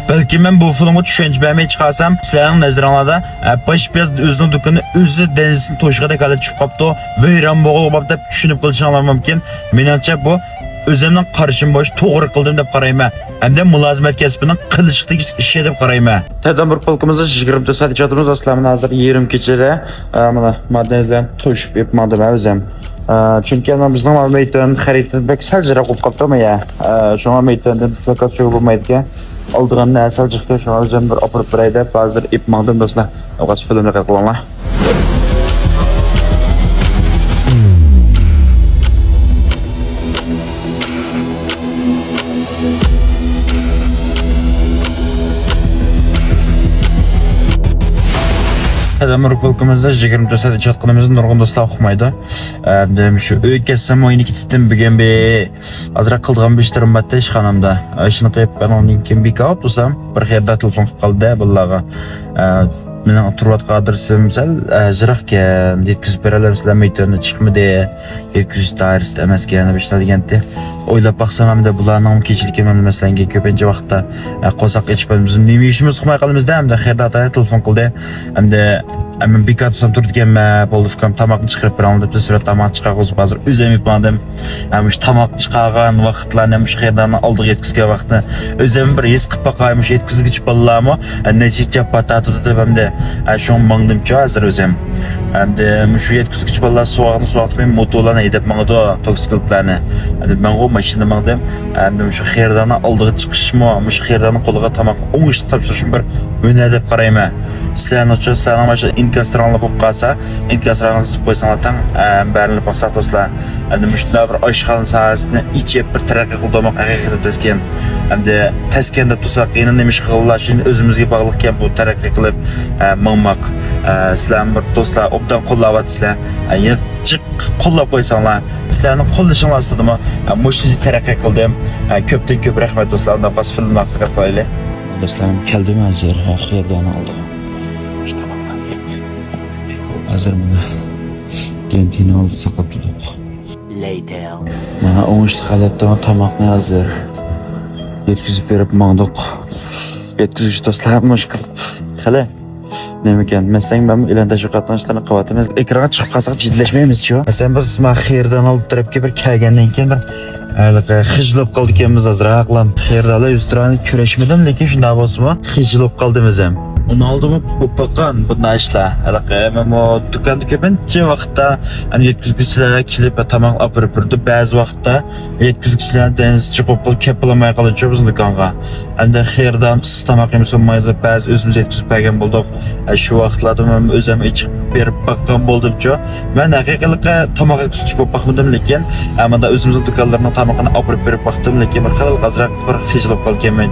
Belki ben bu filmi düşünce vermeye çıkarsam sizlerin nazarınlarda baş biraz özünün dükkanı özü denizin toşuğuna kadar çıkıp kaptı ve İran boğulup da düşünüp kılışanlar mümkün. Menimce bu özümden karışım boş doğru kıldım deb qarayman. Hem de mülazimet kesbinin qilishlik ishi deb qarayman. Tadbir polkimizda 20 sadicatimiz aslamini hozir yerim kechada mana madaniyatlarni to'shib yetmadim o'zim. Çünkü bizning maydon xaridni bek saljiroq bo'lib qoldi ya. Shunga maydonda zakaz yo'q bo'lmaydi. Oldiganni asal chiqdi, shunga o'zim bir opirib beraydi. Hozir ipmadim do'stlar. O'qas filmni qilinglar. Adamlar polkumuzda 24 saat ijod qilamiz, nurg'un do'stlar o'qimaydi. Demak shu uy kelsam o'yini ketdim bugun be azroq qilgan ishlerim bitta ishxonamda. Ishni qilib ben uning kim bekab bo'lsam, bir yerda telefon qilib qoldi billaga. Mening turayotgan adresim sal jiroqkan, yetkazib beralamizlar maydonga chiqmadi, yetkazish doirasida emaskan deb ishladinganda. O'ylab baqsam hamda bularning kechilik emas masalanga ko'pincha vaqtda qo'saq ichib bizning nima ishimiz qilmay qolamizda hamda xerda telefon qildi. Hamda men bekatsam turdiganman, bo'ldi fikrim tomoqni chiqarib beraman deb surat tomoq chiqarib hozir o'zim yetmadim. Ham shu tomoq chiqargan vaqtlarni shu xerdan oldiga yetkazgan vaqtni o'zim bir his qilib baqaymish yetkazgich bolalarmi necha chapata tutib hamda shu mangdimcha hozir o'zim. Hamda shu yetkazgich bolalar suvoqni motorlarni haydab mangdi toksiklarni. Men o mashina mangdim. Hamda shu xerdan oldiga chiqishmi, shu xerdan qo'liga tomoq o'ngishni topshirishim bir o'yna deb qarayman. Sizlarni uchun sana mana inkasranlar bo'lib qolsa, inkasranlarni qilib qo'ysanglar tan barini baqsaq do'stlar. Endi mushunda bir oshxona sohasini ichib bir taraqqiy qildirmoq haqiqatda taskin. Endi taskin deb tursak, yana nima ish qilishini o'zimizga bog'liqkan bu taraqqiy qilib mingmoq. Sizlar bir do'stlar obdan qo'llayapsizlar. Yana jiq qo'llab qo'ysanglar, sizlarni qo'llashinglar ostidami? Mushunda taraqqiy qildim. Ko'pdan ko'p rahmat do'stlar. Unda bas film maqsad qo'yaylik. Do'stlarim keldim hozir, xiyobdan oldim. Hazır buna kentini oldu saqlab turdik. Mana o'ngishli holatda tomoqni hozir yetkazib berib mangdiq. Yetkazuvchi do'stlar mushkul. Qala. Nima ekan? Mesang men ilan tashviqotlanishlarni qilyapmiz. Ekranga chiqib qolsak jidlashmaymiz-ku. Masalan biz xerdan olib tarafga bir kelgandan keyin bir xijlab qoldi ekanmiz azroqlam. Xerdalar ustrani kurashmadim, lekin shunday bo'lsa-mu, xijlab qoldimiz ham. Onu aldığımı bakan bundan işler. Ben o dükkanda köpünce vaxtta yetkizgiçlere kilip tamam apırıpırdı. Bazı vaxtta yetkizgiçlere deniz çıkıp kepilamaya kalacak bizim dükkanga. Hem de xeyirden sıstamak emisonmaydı. Bazı özümüz yetkizip bergen bulduk. Şu vaxtlarda ben özüm içip berip bakkan buldum ki. Ben haqiqatda tamak yetkizgiç bo'lib bakmadım lekin. Ama da özümüzün dükkanlarına tamakını apırıp berip baktım lekin bir xilal azroq bir xijilib qolganman.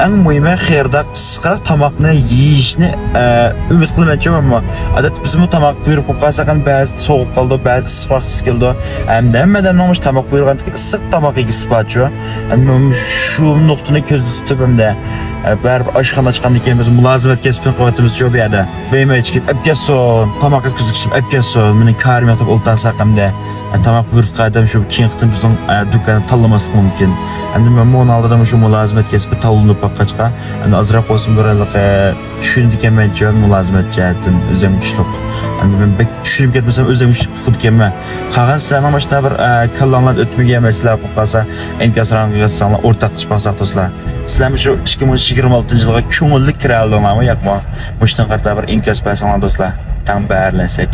Eng muhimi xeyirda qisqa tamakni yeyishni umid qilmayman ammo odat biz bu tomoq buyruq qo'yib qolsak ham ba'zi sovuq qoldi, ba'zi issiq keldi. Hammadan nomush tomoq buyurgan issiq tomoq yegisi borchu. Shu nuqtani ko'zda tutib hamda baribir oshxona ochgandan keyin biz mulozimat kesbini qilyapmiz shu yerda. Beyma ichib apkason, tomoq yetkazib apkason, meni karim yotib o'ltansaq hamda tomoq buyruq qadam shu keyin qitim bizning do'konni tanlamaslik mumkin. Endi men bu oldida shu mulozimat kesbi tavlinib boqqachqa, endi azroq bo'lsin biralik tushundik ekan jon mulozimat jihatdan o'zim kuchliq. Endi men bek tushunib ketmasam o'zim kuchliq ekanman. Qolgan sizlarning mana shunday bir kallanlar o'tmagan masalalar bo'lib qolsa, inkasranga qilsanglar o'rtaq chiqmasak do'stlar. Sizlarmi shu 2026-yilga ko'ngilli kira oldinglarmi yo'qmi? Mushtan qarta bir inkas bersanglar do'stlar, tan barlansak.